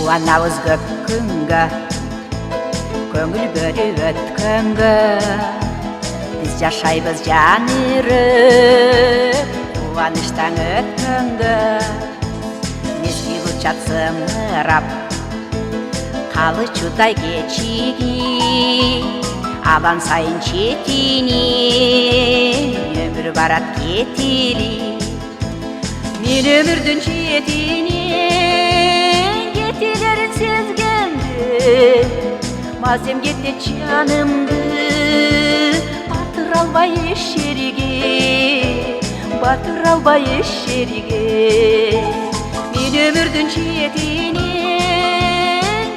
Қуанабыз көп күнгі, көңіл бөліп өткенге. Біз жашайбыз жан үріп, қуаныштан өткенге. Мезгіл ұшат сыңырап, қалы чудай кечиги, алан сайын четинен өмір барат кетили. Мен өмірдің четинен кетилерін сезгенде, мазем кетті жанымды, батыр албай еш жерге, батыр албай еш жерге. Мен өмірдің четинен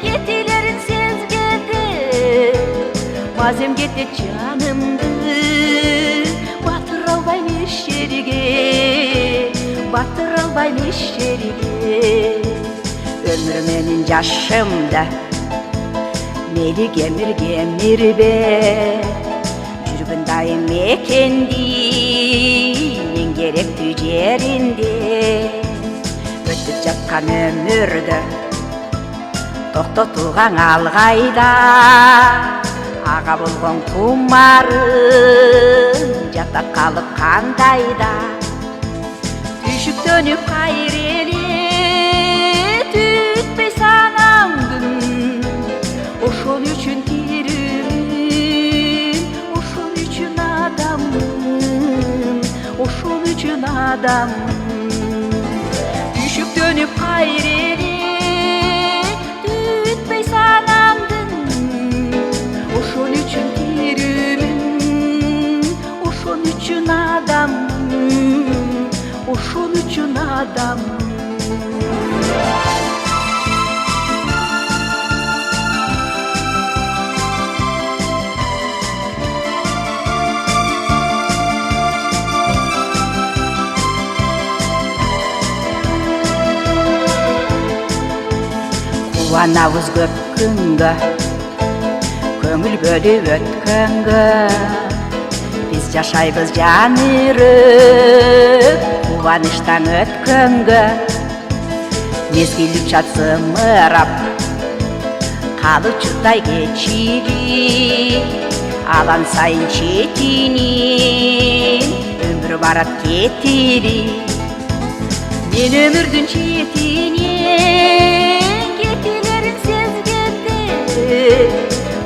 кетилерін сезгенде, мазем кетті жанымды, батыр албай еш жерге, батыр албай еш жерге. Өмір менің жашымда мейлі кемір кемірбе, жүргін дайым мекенді ең керекті жерінде. Өтіп жатқан өмірді тоқтатуған алғайда, аға болған құмарын жатап қалып қандайда. Түйшіктөніп қайрелі түтпей санамдың, ошон үшін тирімін, ошон үшін адаммын, ошон үшін адаммын. Түйшіктөніп қайрелі түтпей санамдың, ошон үшін тирімін, ошон үшін адаммын, ошон үшін адаммын. Қуанабыз көп күнгі, көңіл бөліп өткенге. Біз жашайбыз жан үріп, қуаныштан өткенге. Мезгіл ұшат сыңырап, қалы чудай кечиги, алан сайын четинен өмір барат кетили. Мен өмірдің четинен кетилерін сезгенде,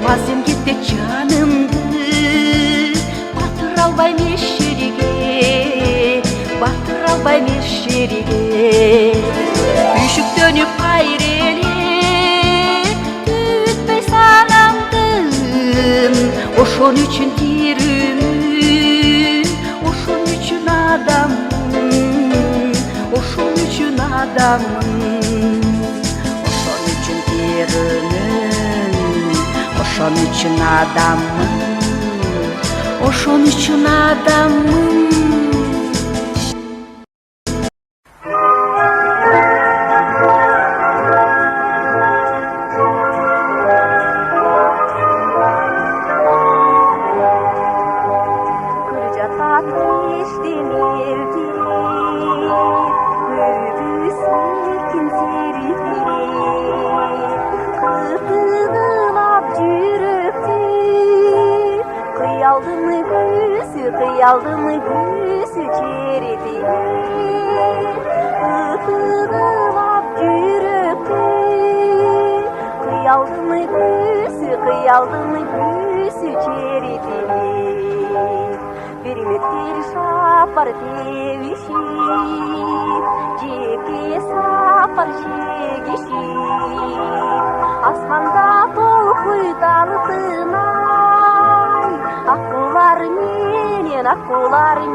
мазем кетті жанымды, батыр албайм еш жерге, батыр албайм еш жерге. Түйшіктөніп қайрелі түтпей санамдың, ошон үшін тирімін, ошон үшін адаммын, ошон үшін адаммын. Ошон үшін тирімін, ошон үшін адаммын, ошон үшін адаммын. Қиялдың күсі череті, ытығылап жүректі. Қиялдың күсі череті, берметтер шапар тевишіп, жеке сапар жегешіп. Асманда толқыйталы тынай, аққулар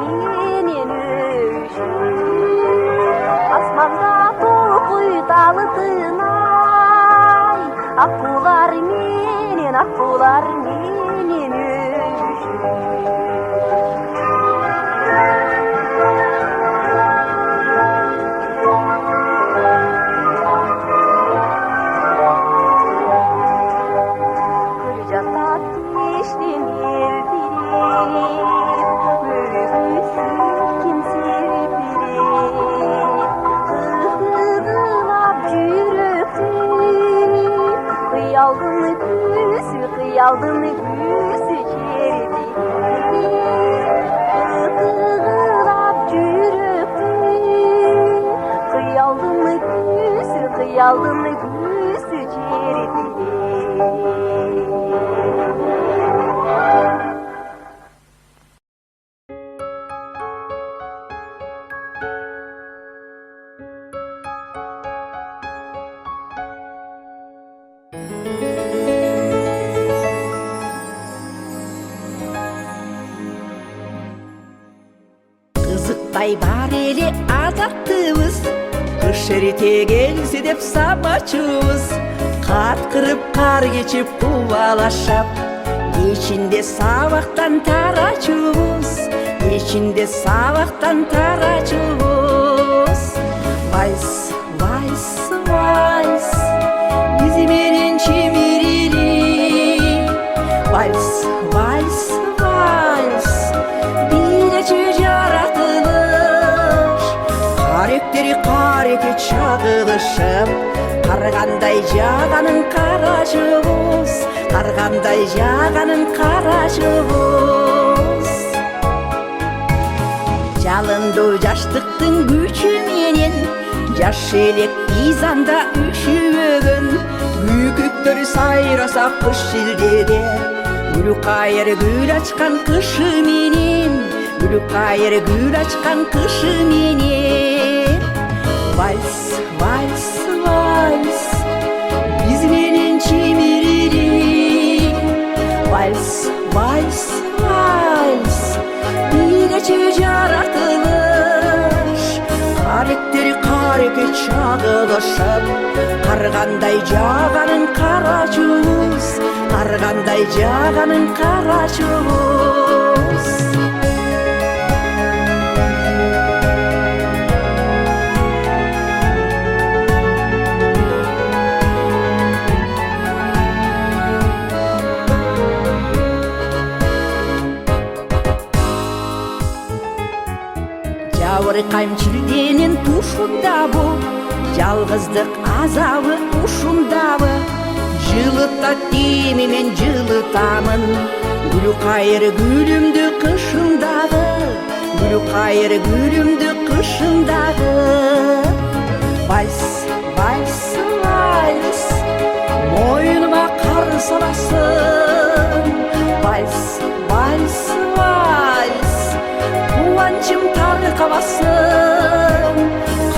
менен өшіп. Асманда толқыйталы тынай, аққулар менен өшіп. Serpilip, ıhıdılap yürekti. Kıyaldın yüzü çerdi Itığılap cürüptü Kıyaldın yüzü çerdi Кызыктай бар эле азаттыбыз, кыш эрите келсе деп сабачубуз. Каткырып кар кечип кубалашап, кечинде сабактан тарачубуз, кечинде сабактан тарачубуз. Вальс, вальс, вальс, биз менен чимирили. Вальс, вальс, вальс, биречи жаратылыш. Каректери карекке чагылышып, каргандай жаганын карачубуз, каргандай жаганын карачубуз. Жалындуу жаштыктын күчү менен жаш элек биз анда үшүгөн. Күйкүктөр сайраса кыш шилдеде, гүл кайыр гүл ачкан кышы менен, гүл кайыр гүл ачкан кышы менен. Вальс, вальс, вальс, биз менен чимирили. Вальс, вальс, вальс, биречи жаратылыш. Каректери карекке чагылышып, каргандай жаганын карачубуз, каргандай жаганын карачубуз. Жабыркайм чилденин тушундабы, жалгыздык азабы ушундабы. Жылытат деми мен жылытамын, гүл кайыр гүлүмдү кышындагы, гүл кайыр гүлүмдү кышындагы. Вальс, вальс, вальс, мойнума кар саласың. Вальс, вальс, вальс, кубанчым таркабасын.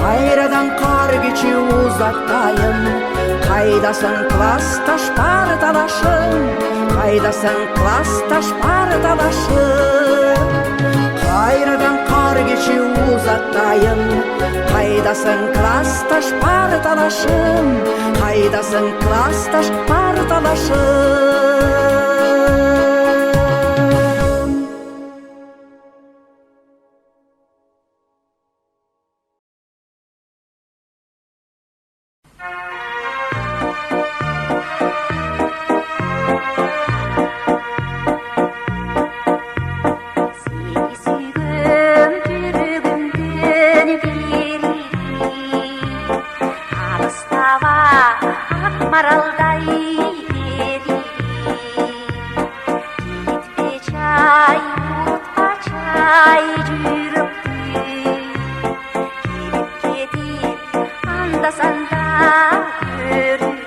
Кайрадан кар кечип узактайын, кайдасың классташ парталашың, кайдасың классташ парталашың. Кайрадан кар кечип узактайын, кайдасың классташ парталашың, кайдасың классташ парталашың. Maralday eri, gitme çay, mutfa çay cürüptü. Gelip gidip anda sanda görür.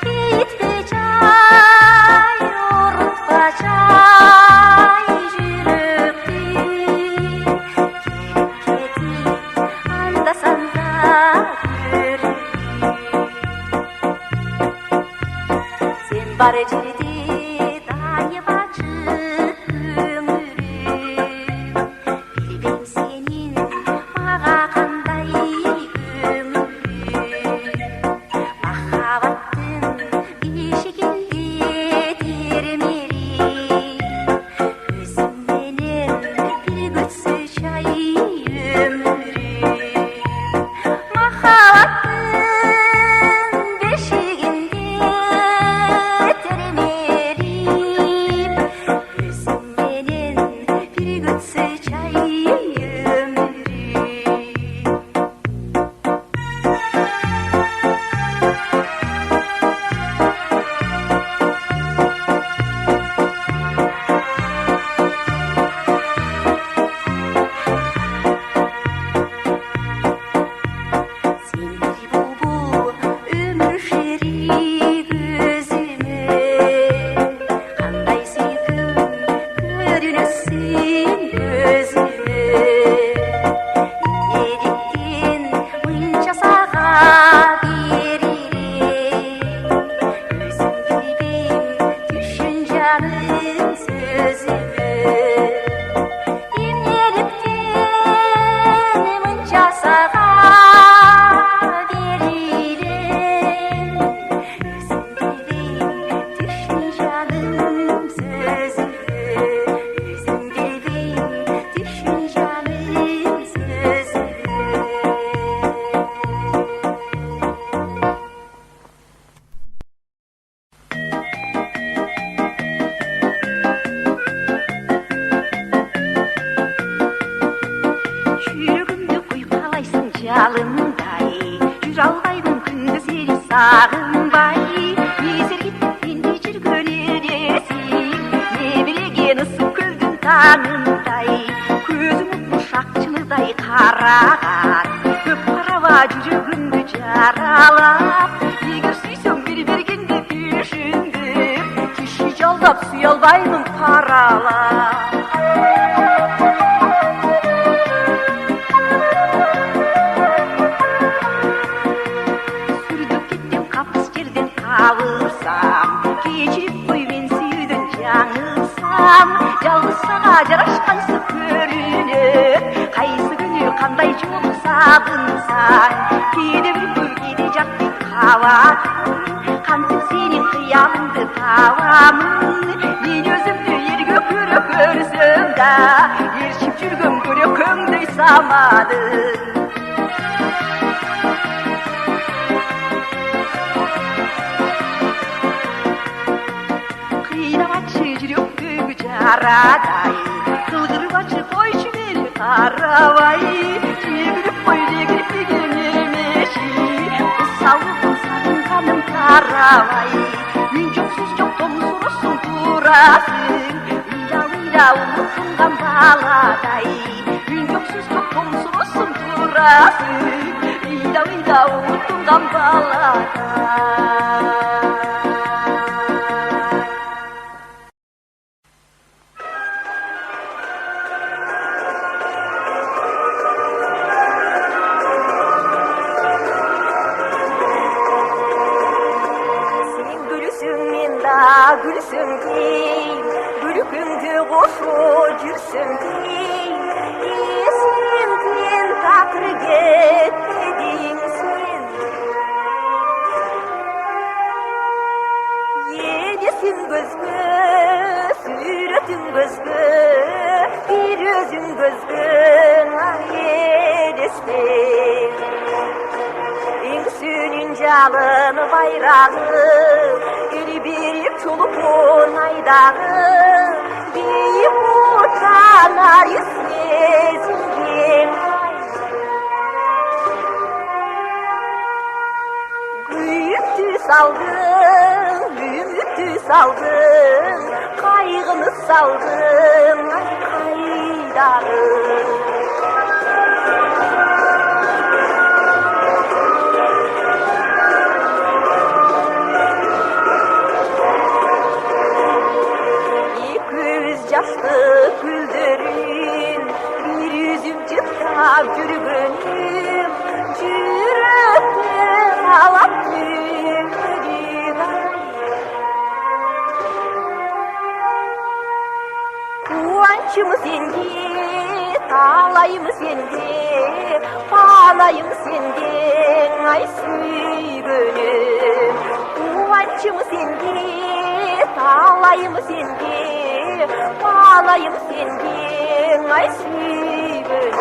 Gitme çay, mutfa çay cürüptü. Gelip gidip anda sanda görür. Бар жерде дайып ачык көңүлүм, билбейм сенин мага кандай көңүлүм. Махаббаттын бешигинде термери, өзүң менен бир күтсө чай өмүрүм. Махаббаттын бешигинде termeri. сағынбай есіркетпенде жүрген елесің немереген ысып күлдің таңындай көзің ұшақ жылдай қараған көп қараба жүрегімді жаралап егер сүйсең бергенде бешіңдір кеше жалдап сүйе алмаймын паралап қалырсам кешіп қой мен сүйдім жаңылсам жалғыз саға жарашқансып көрінер қайсы күні қандай жол сағынсаң кейде бір көл кейде жатты қаламын қантып сенің қиялыңды табамын мен өзімді ерге көре көрсем да ершіп жүргім көре көңдей самады арадай қылдырып атшы қойшы мені қарабай жегіліп қой жегіліп деген емеші салып сағынғаным қарабай мен жоқсыз жоқ томсырысың турасың үйда ұмытылған баладай мен жоқсыз жоқ томсырысың турасың үйда ұмытылған баладай gülsün deyim, gülkünde koşu cürsün deyim. Esimden takır gitmedin sen. Yedesin gözgü, sürütün gözgü, bir özün gözgü, yedesin. Ünsünün calını bayrağı, bir çolukun aydağı bir utanar yüzsüzün Güyüktü saldın, büyüktü saldın Kaygını saldın, ay kaydağı Yaşlı güldürün bir yüzüm çıkar yürgünüm Cürüktüm ağlattım Kuvancım sende, talayım sende Palayım sende, ay süygünüm Kuvancım sende, talayım sende Bağlayım senden ay sübülüm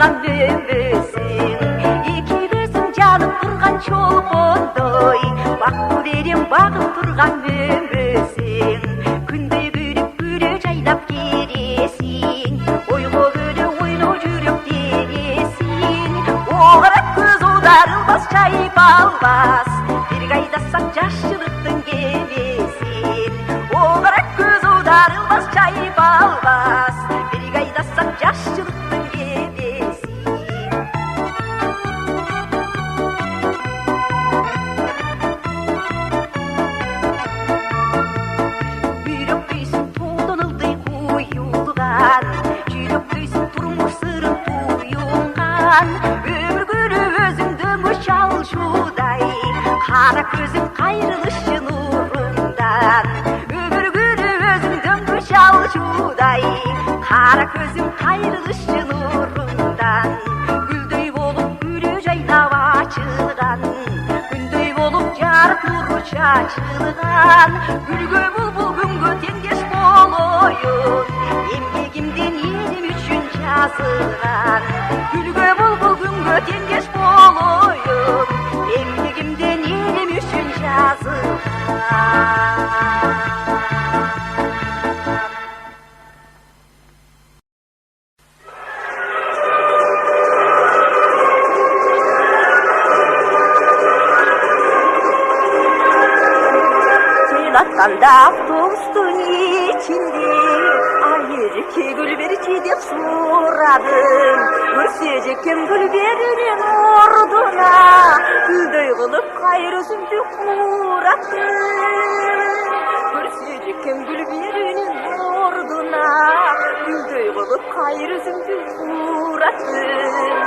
жарашқан мөмбөсің, екі көзің жанып тұрған чолпондай, бақ берем бағып тұрған мөмбөсің, күнде күліп күле жайнап кересің, ойға бөлі ойнау жүрек дересің, оғырап көз аударылмас жайпалмас, бір қайдасаң жасшылықтың кемесін, оғырап көз аударылмас жайпалмас, бір қайдасаң жасшылықтың кемесін. Бүйрек дейсің толдың ылдай қойылған, жүрек дейсің тұрмыс сырын туйылған, өмір күліп өзіңді өш алшудай, қара көзің қайрылышы нұрындан, өмір күліп өзіңді өш алшудай, қара көзің қайрылышы нұрындан, гүлдей болып гүлі жайнап açылған, күндей болып жарық нұры шашылған, гүлге бұлбұл күнге теңдес болойын, еңбегімден елім үшін жазылған, гүлге бұлбұл күнге теңдес болойын, еңбегімден елім үшін жазылған. Жатқанда автобустың içinde айырке гүл берші деп сұрадым, көрсе жекем гүл берген ордына, гүлдей қылып қайыр өзімді қураттым, көрсе жекем гүл берген ордына, гүлдей қылып қайыр өзімді қураттым.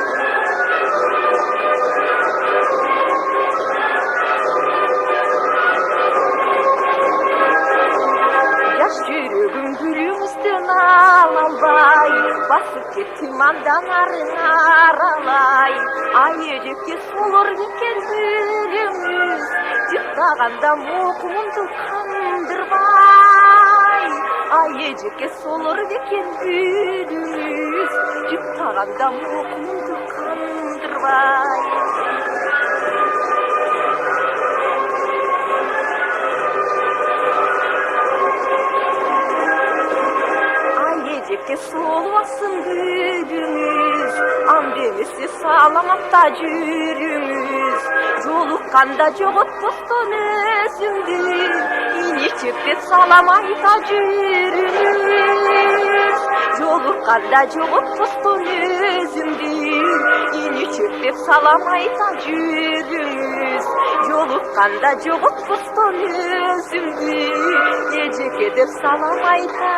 Жүрегім гүлімізден алалай, басып кеттім андан арын аралай, айежекке солыр екен гүліміз, жықтағанда мұқымымды қандырбай, айежекке солыр екен гүліміз, жықтағанда мұқымымды қандырбай. Жеке солуасын гүліңіз, андемесе саламатта жүріңіз, жолыққанда жоғытпастан өзіңді, инешекте салам айта жүріңіз, жолыққанда жоғытпастан өзіңді, инешекте салам айта жүріңіз, жолыққанда жоғытпастан өзіңді, ежеке деп салам айта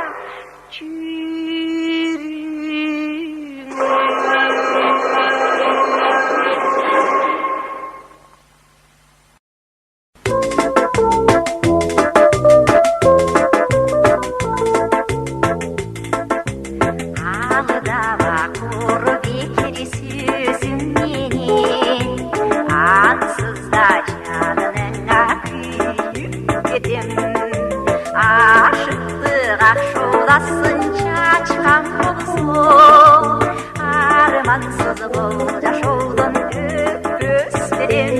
армансыз бұл жашаудың өспеден,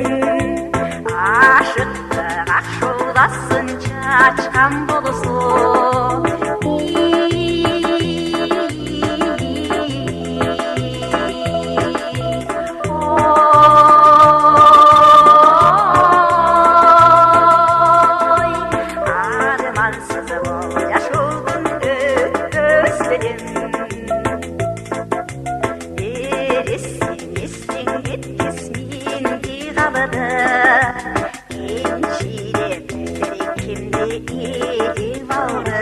ашықтық ақшудасын шашқан болысу. Армансыз бұл жашаудың өспеден, Ençirep kimde edip aldı,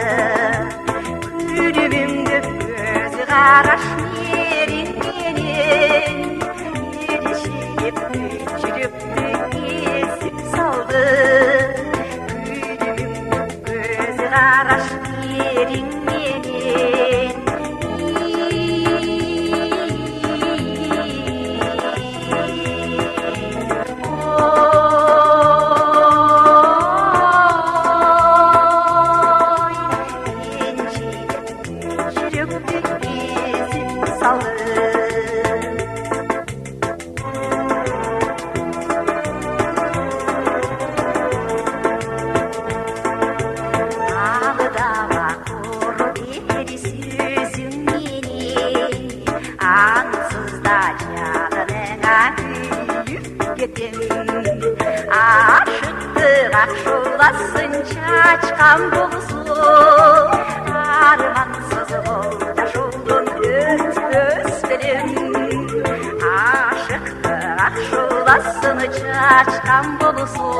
kulübümde göz karaş yerinden, erişip küçülüp esip saldı, kulübümde göz karaş yerinden. Ezip saldı. чачкан болсо армансыз бол жашоодон өтпөстөрүм ашыктык акшуласын чачкан болсо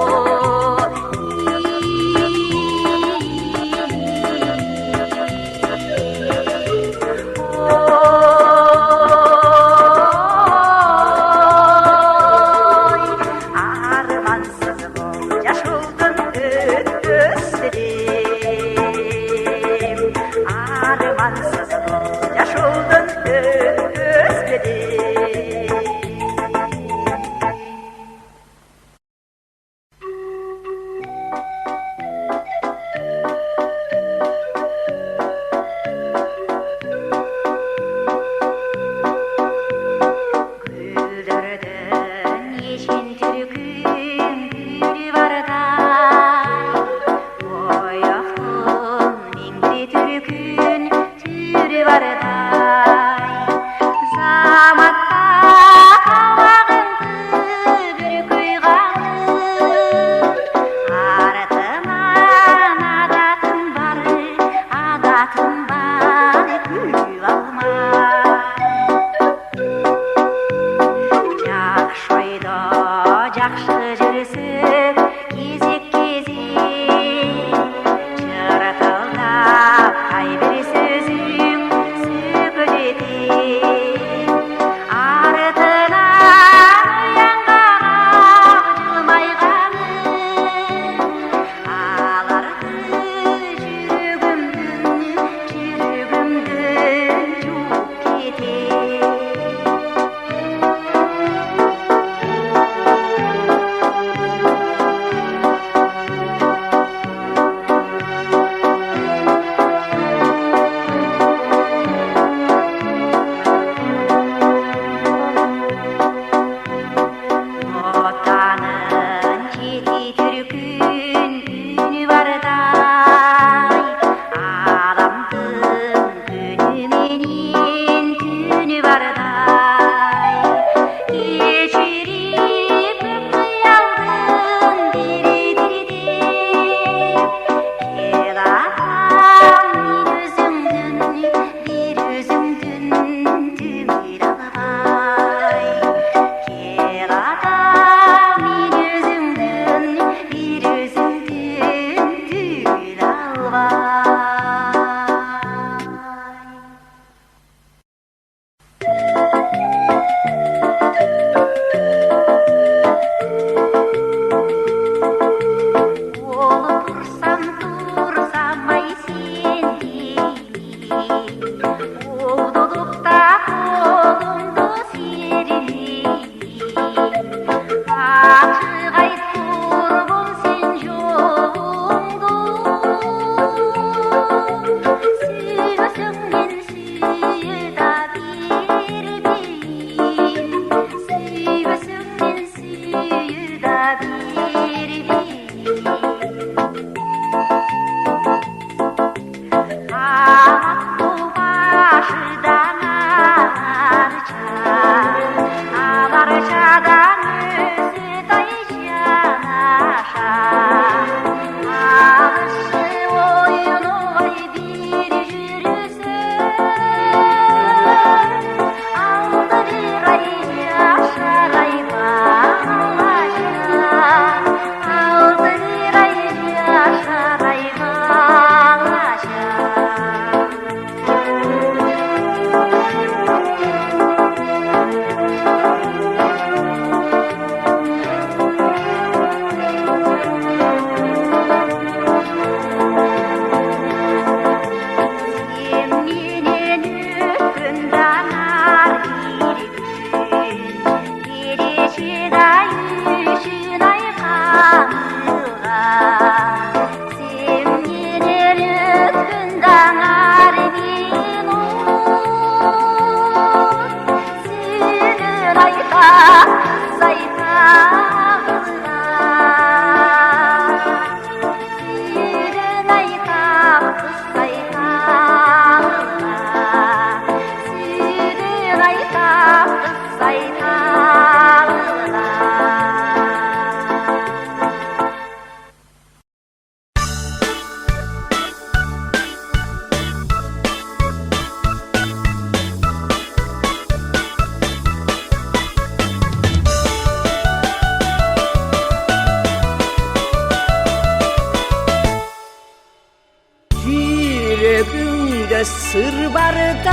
жүрегіңде сыр бардай,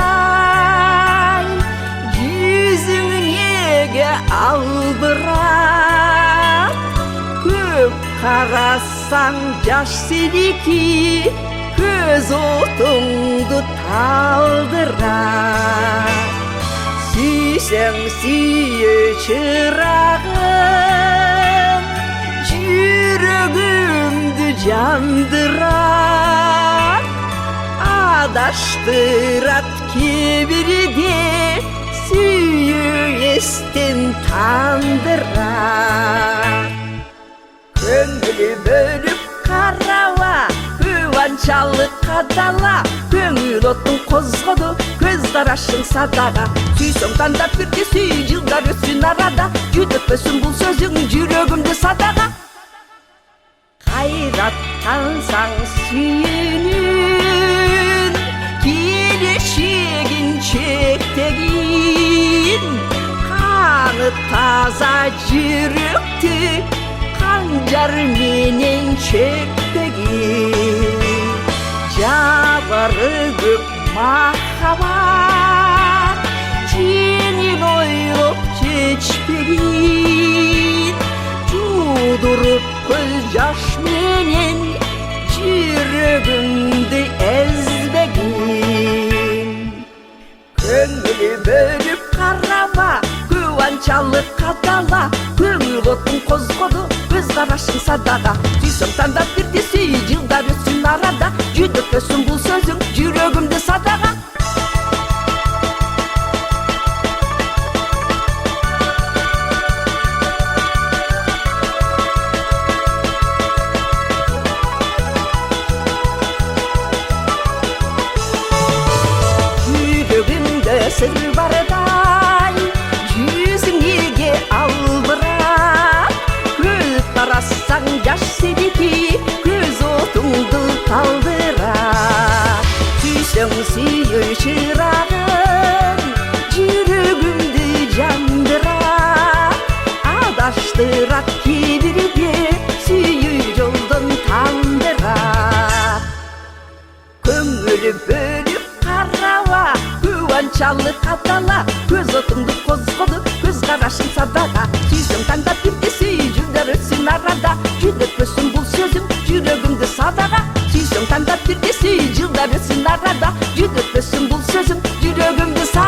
жүзің неге албырап? Көп қарасаң жаш селики, көз отыңды талдырап. Сүйсең сүйе шырағым, жүрегімді жандырар. Адаштырат кебірде, сүйі естен тандырар. Көңілі бөліп қарауа, қуаншалық қадала, көңіл отың қозғоды, көз қарашың садаға. Сүйсің таңдап бірде сүй, жылдар өтсін арада, жүдікпесін бұл сөзің жүрегімді садаға. Қайраттансаң сүйінін, келешегін шектегін, қаны таза жүректі қанжар менен шектегін. Жабары көп махаббат, жеңіл ойлап кечпегін, жудырып көз жаш менен жүрегімді ezбегін. Көңілі бөліп қарама, қуаншалық қадала, көңіл отың қозғоды, көз қарашың садаға. Сүйсің таңдап бірде сүй, жылдар өтсін арада, жүдікпесін бұл сөзің жүрегімді садаға. Жүрегімде сыр бардай, жүзің неге албырап? Көз қарасаң жаш селики, көз отыңды талдырап. Сүйсең сүйе шырағым, жүрегімді жандырап. Адаштырат кебірде, сүйі жолдың тандырап. Көңілі бөліп қарауа, қуаншалық қадала, көз отыңды қозғоды, көз қарашың садаға. Сүйсің таңдап бірде сүй, жылдар өтсін арада, жүдікпесін бұл сөзің жүрегімді садаға. Сүйсің таңдап бірде сүй, жылдар өтсін арада, жүдікпесін бұл сөзің жүрегімді садаға.